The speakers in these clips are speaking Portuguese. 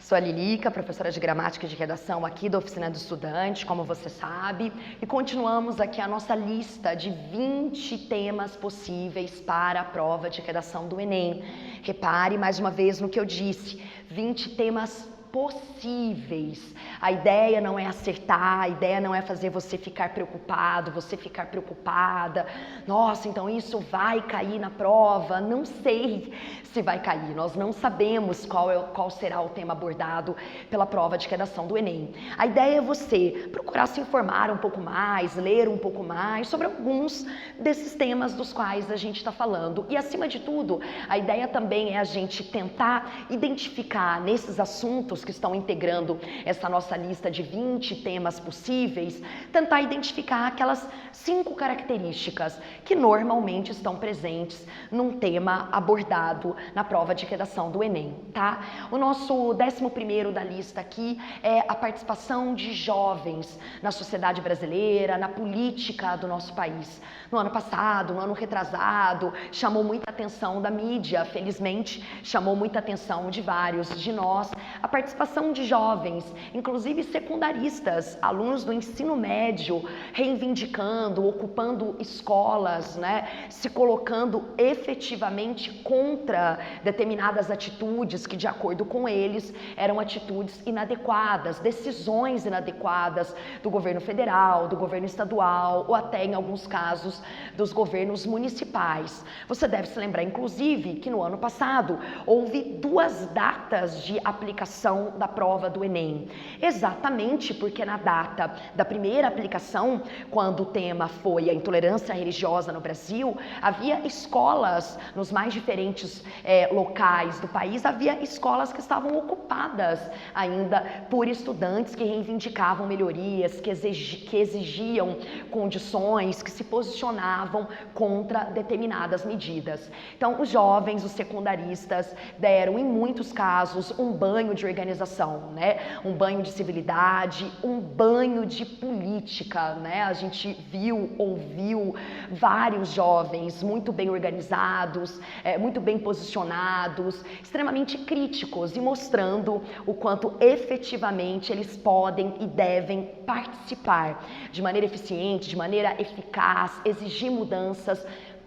Sou a Lilica, professora de gramática e de redação aqui da Oficina do Estudante, como você sabe, e continuamos aqui a nossa lista de 20 temas possíveis para a prova de redação do Enem. Repare mais uma vez no que eu disse, 20 temas possíveis. A ideia não é acertar, a ideia não é fazer você ficar preocupado, você ficar preocupada. Nossa, então isso vai cair na prova? Não sei se vai cair, nós não sabemos qual será o tema abordado pela prova de redação do Enem. A ideia é você procurar se informar um pouco mais, ler um pouco mais sobre alguns desses temas dos quais a gente está falando. E acima de tudo, a ideia também é a gente tentar identificar nesses assuntos que estão integrando essa nossa lista de 20 temas possíveis, tentar identificar aquelas 5 características que normalmente estão presentes num tema abordado na prova de redação do Enem, tá? O nosso 11º da lista aqui é a participação de jovens na sociedade brasileira, na política do nosso país. No ano passado, no ano retrasado, chamou muita atenção da mídia, felizmente chamou muita atenção de vários de nós, a participação de jovens, inclusive secundaristas, alunos do ensino médio, reivindicando, ocupando escolas, né, se colocando efetivamente contra determinadas atitudes que, de acordo com eles, eram atitudes inadequadas, decisões inadequadas do governo federal, do governo estadual ou até, em alguns casos, dos governos municipais. Você deve se lembrar, inclusive, que no ano passado houve 2 datas de aplicação da prova do Enem. Exatamente porque na data da primeira aplicação, quando o tema foi a intolerância religiosa no Brasil, havia escolas nos mais diferentes locais do país, havia escolas que estavam ocupadas ainda por estudantes que reivindicavam melhorias, que exigiam condições, que se posicionavam contra determinadas medidas. Então, os jovens, os secundaristas, deram, em muitos casos, um banho de organização, né? Um banho de civilidade, um banho de política, né? A gente viu, ouviu vários jovens muito bem organizados, muito bem posicionados, extremamente críticos e mostrando o quanto efetivamente eles podem e devem participar de maneira eficiente, de maneira eficaz, exigir mudanças,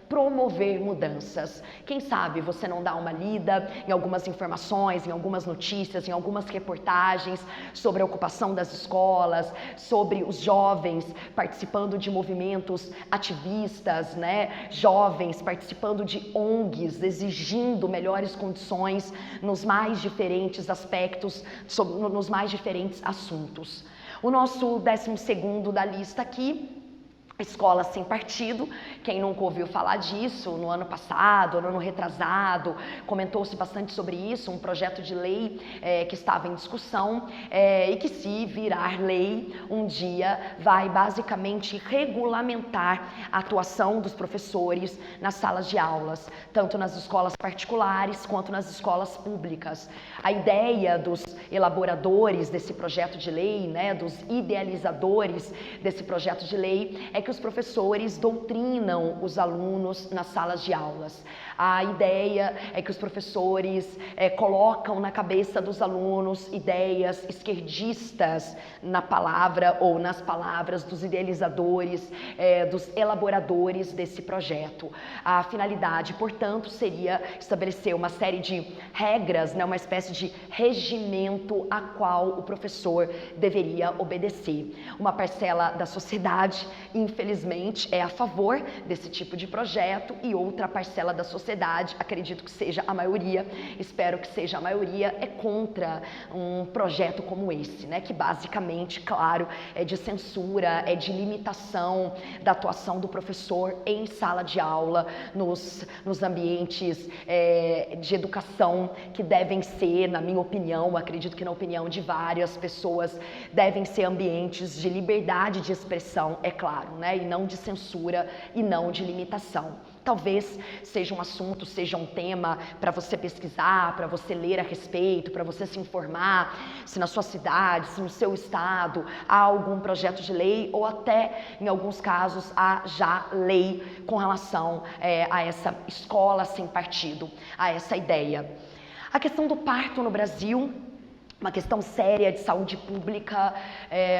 promover mudanças. Quem sabe você não dá uma lida em algumas informações, em algumas notícias, em algumas reportagens sobre a ocupação das escolas, sobre os jovens participando de movimentos ativistas, né? Jovens participando de ONGs, exigindo melhores condições nos mais diferentes aspectos, nos mais diferentes assuntos. O nosso 12º da lista aqui, Escola Sem Partido. Quem nunca ouviu falar disso, no ano passado, no ano retrasado, comentou-se bastante sobre isso, um projeto de lei que estava em discussão e que, se virar lei, um dia vai basicamente regulamentar a atuação dos professores nas salas de aulas, tanto nas escolas particulares quanto nas escolas públicas. A ideia dos elaboradores desse projeto de lei, né, dos idealizadores desse projeto de lei, é que os professores doutrinam os alunos nas salas de aulas. A ideia é que os professores colocam na cabeça dos alunos ideias esquerdistas na palavra ou nas palavras dos idealizadores, dos elaboradores desse projeto. A finalidade, portanto, seria estabelecer uma série de regras, né, uma espécie de regimento a qual o professor deveria obedecer. Uma parcela da sociedade, infelizmente, é a favor desse tipo de projeto e outra parcela da sociedade, acredito que seja a maioria, espero que seja a maioria, é contra um projeto como esse, né? Que basicamente, claro, é de censura, é de limitação da atuação do professor em sala de aula, nos ambientes de educação que devem ser, na minha opinião, acredito que na opinião de várias pessoas, devem ser ambientes de liberdade de expressão, é claro, né? E não de censura e não de limitação. Talvez seja um assunto, seja um tema para você pesquisar, para você ler a respeito, para você se informar, se na sua cidade, se no seu estado há algum projeto de lei ou até, em alguns casos, há já lei com relação a essa escola sem partido, a essa ideia. A questão do parto no Brasil uma questão séria de saúde pública.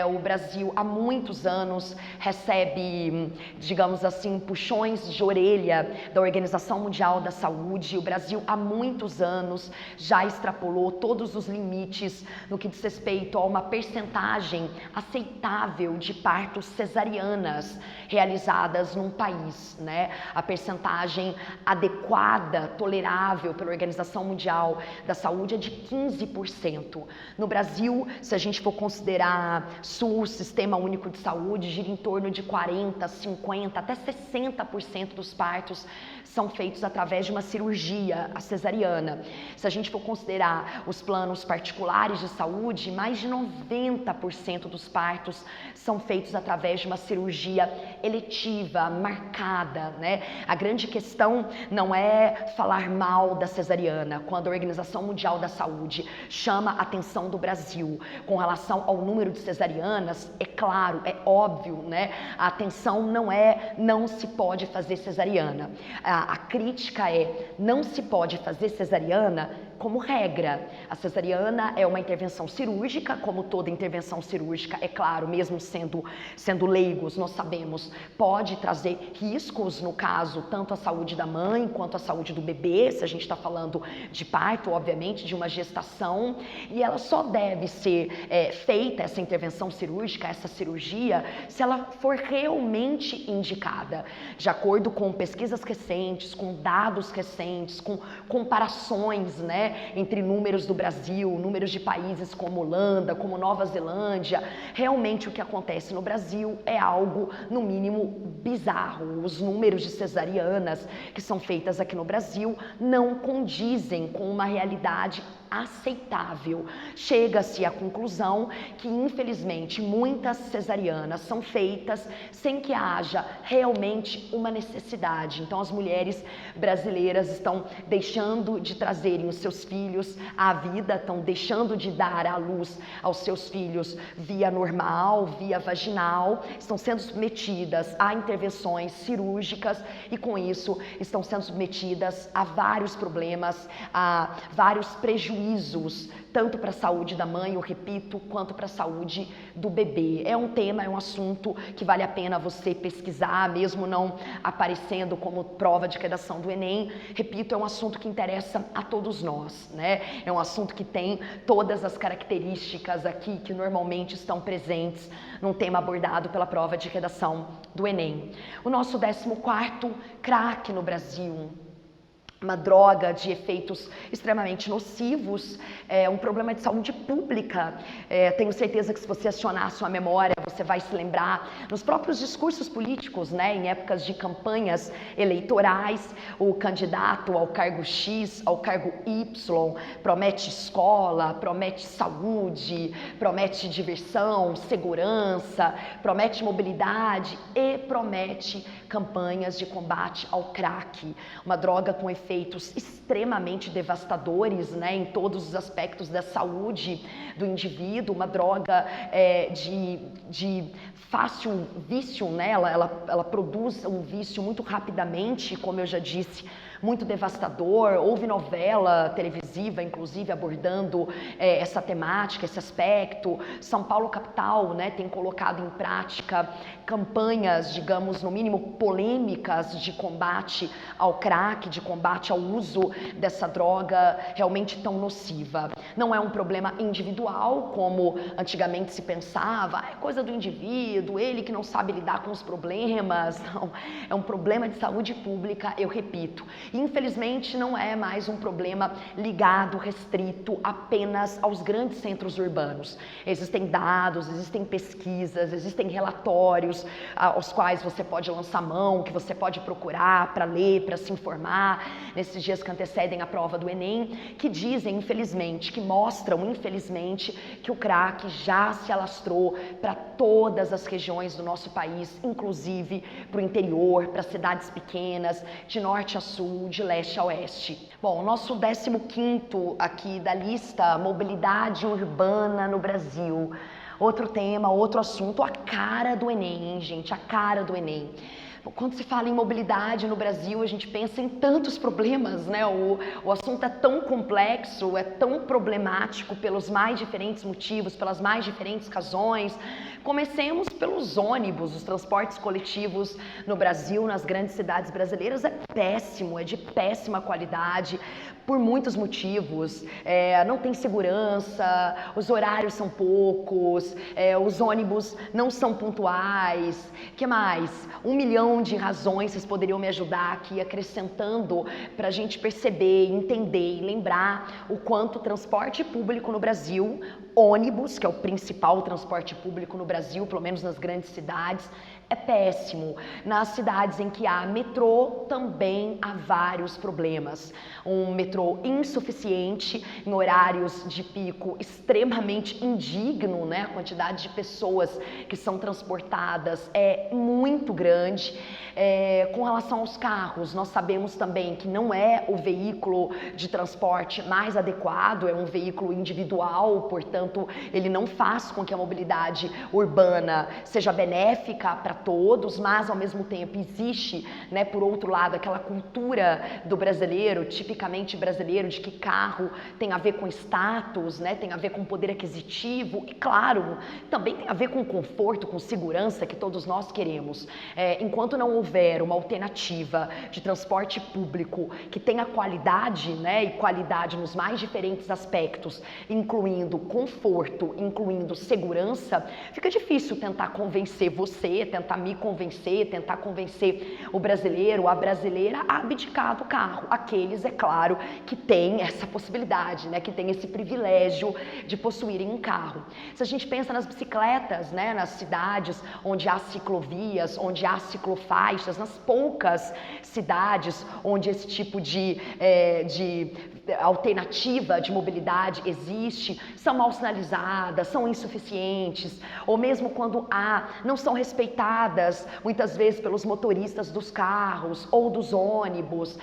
O Brasil há muitos anos recebe, digamos assim, puxões de orelha da Organização Mundial da Saúde. O Brasil há muitos anos já extrapolou todos os limites no que diz respeito a uma percentagem aceitável de partos cesarianas realizadas num país, né? A percentagem adequada, tolerável pela Organização Mundial da Saúde é de 15%. No Brasil, se a gente for considerar SUS, Sistema Único de Saúde, gira em torno de 40%, 50%, até 60% dos partos são feitos através de uma cirurgia, a cesariana. Se a gente for considerar os planos particulares de saúde, mais de 90% dos partos são feitos através de uma cirurgia eletiva, marcada, né? A grande questão não é falar mal da cesariana. Quando a Organização Mundial da Saúde chama a atenção do Brasil com relação ao número de cesarianas, é claro, é óbvio, né? A atenção não se pode fazer cesariana. A crítica é, não se pode fazer cesariana como regra. A cesariana é uma intervenção cirúrgica, como toda intervenção cirúrgica, é claro, mesmo sendo leigos, nós sabemos, pode trazer riscos, no caso, tanto à saúde da mãe quanto à saúde do bebê, se a gente está falando de parto, obviamente, de uma gestação, e ela só deve ser feita, essa intervenção cirúrgica, essa cirurgia, se ela for realmente indicada, de acordo com pesquisas recentes, com dados recentes, com comparações, né, entre números do Brasil, números de países como Holanda, como Nova Zelândia. Realmente o que acontece no Brasil é algo, no mínimo, bizarro. Os números de cesarianas que são feitas aqui no Brasil não condizem com uma realidade aceitável. Chega-se à conclusão que, infelizmente, muitas cesarianas são feitas sem que haja realmente uma necessidade. Então, as mulheres brasileiras estão deixando de trazerem os seus filhos à vida, estão deixando de dar à luz aos seus filhos via normal, via vaginal, estão sendo submetidas a intervenções cirúrgicas e, com isso, estão sendo submetidas a vários problemas, a vários prejuízos, tanto para a saúde da mãe, eu repito, quanto para a saúde do bebê. É um tema, é um assunto que vale a pena você pesquisar, mesmo não aparecendo como prova de redação do Enem. Repito, é um assunto que interessa a todos nós, né? É um assunto que tem todas as características aqui que normalmente estão presentes num tema abordado pela prova de redação do Enem. O nosso 14º, crack no Brasil. Uma droga de efeitos extremamente nocivos, um problema de saúde pública. Tenho certeza que se você acionar a sua memória, você vai se lembrar nos próprios discursos políticos, né, em épocas de campanhas eleitorais, o candidato ao cargo X, ao cargo Y, promete escola, promete saúde, promete diversão, segurança, promete mobilidade e promete campanhas de combate ao crack, uma droga com efeitos extremamente devastadores, né, em todos os aspectos da saúde do indivíduo, uma droga de fácil vício, né, ela produz um vício muito rapidamente, como eu já disse, muito devastador. Houve novela televisiva, inclusive, abordando essa temática, esse aspecto. São Paulo capital, né, tem colocado em prática campanhas, digamos, no mínimo polêmicas de combate ao crack, de combate ao uso dessa droga realmente tão nociva. Não é um problema individual, como antigamente se pensava, é coisa do indivíduo, ele que não sabe lidar com os problemas. Não, é um problema de saúde pública, eu repito. Infelizmente, não é mais um problema ligado, restrito apenas aos grandes centros urbanos. Existem dados, existem pesquisas, existem relatórios aos quais você pode lançar mão, que você pode procurar para ler, para se informar, nesses dias que antecedem a prova do Enem, que dizem, infelizmente, que mostram, infelizmente, que o crack já se alastrou para todas as regiões do nosso país, inclusive para o interior, para cidades pequenas, de norte a sul, de leste a oeste. Bom, o nosso 15º aqui da lista, mobilidade urbana no Brasil. outro tema, outro assunto, a cara do Enem, hein, gente, a cara do Enem. Quando se fala em mobilidade no Brasil, a gente pensa em tantos problemas, né? O assunto é tão complexo, é tão problemático pelos mais diferentes motivos, pelas mais diferentes razões. Comecemos pelos ônibus, os transportes coletivos no Brasil, nas grandes cidades brasileiras, é péssimo, é de péssima qualidade, por muitos motivos. Não tem segurança, os horários são poucos, os ônibus não são pontuais. Que mais? 1 milhão de razões vocês poderiam me ajudar aqui acrescentando para a gente perceber, entender e lembrar o quanto o transporte público no Brasil, ônibus, que é o principal transporte público no Brasil, pelo menos nas grandes cidades, é péssimo. Nas cidades em que há metrô, também há vários problemas. Um metrô insuficiente, em horários de pico extremamente indigno, né? A quantidade de pessoas que são transportadas é muito grande. Com relação aos carros, nós sabemos também que não é o veículo de transporte mais adequado, é um veículo individual, portanto, ele não faz com que a mobilidade urbana seja benéfica para todos, mas ao mesmo tempo existe, né, por outro lado, aquela cultura do brasileiro, tipicamente brasileiro, de que carro tem a ver com status, né, tem a ver com poder aquisitivo e, claro, também tem a ver com conforto, com segurança que todos nós queremos. Enquanto não houver uma alternativa de transporte público que tenha qualidade, né, e qualidade nos mais diferentes aspectos, incluindo conforto, incluindo segurança, fica difícil tentar convencer você, tentar me convencer, tentar convencer o brasileiro, a brasileira a abdicar do carro. Aqueles, é claro, que têm essa possibilidade, né, que têm esse privilégio de possuírem um carro. Se a gente pensa nas bicicletas, né, nas cidades onde há ciclovias, onde há ciclofaixas, nas poucas cidades onde esse tipo de alternativa de mobilidade existe, são mal sinalizadas, são insuficientes, ou mesmo quando há, não são respeitadas muitas vezes pelos motoristas dos carros ou dos ônibus,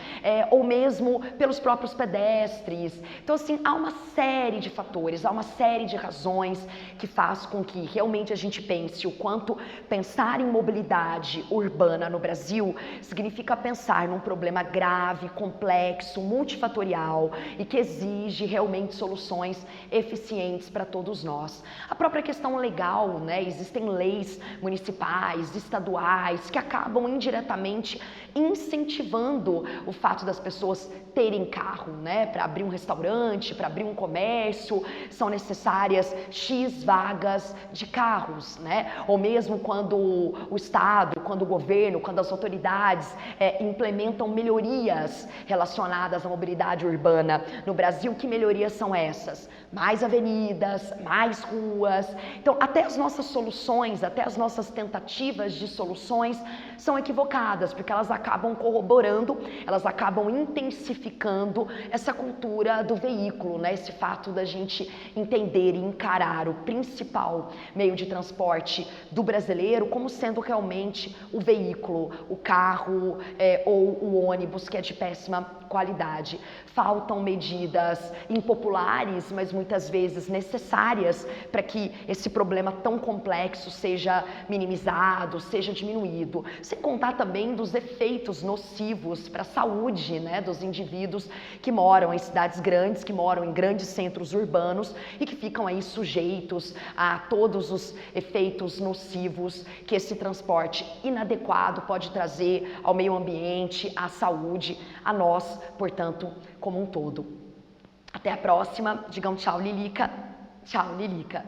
ou mesmo pelos próprios pedestres. Então, assim, há uma série de fatores, há uma série de razões que faz com que realmente a gente pense o quanto pensar em mobilidade urbana no Brasil significa pensar num problema grave, complexo, multifatorial e que exige realmente soluções eficientes para todos nós. A própria questão legal, né? Existem leis municipais, estaduais, que acabam indiretamente incentivando o fato das pessoas terem carro, né? Para abrir um restaurante, para abrir um comércio, são necessárias X vagas de carros, né? Ou mesmo quando o Estado, quando o governo, quando as autoridades implementam melhorias relacionadas à mobilidade urbana no Brasil, que melhorias são essas? Mais avenidas, mais ruas. Então, até as nossas soluções, até as nossas tentativas de soluções são equivocadas, porque elas acabam corroborando, elas acabam intensificando essa cultura do veículo, né? Esse fato da gente entender e encarar o principal meio de transporte do brasileiro como sendo realmente o veículo, o carro ou o ônibus, que é de péssima qualidade. Faltam medidas impopulares, mas muitas vezes necessárias para que esse problema tão complexo seja minimizado, seja diminuído. Sem contar também dos efeitos nocivos para a saúde, né, dos indivíduos que moram em cidades grandes, que moram em grandes centros urbanos e que ficam aí sujeitos a todos os efeitos nocivos que esse transporte inadequado pode trazer ao meio ambiente, à saúde, a nós, portanto, como um todo. Até a próxima. Digam tchau, Lilica. Tchau, Lilica.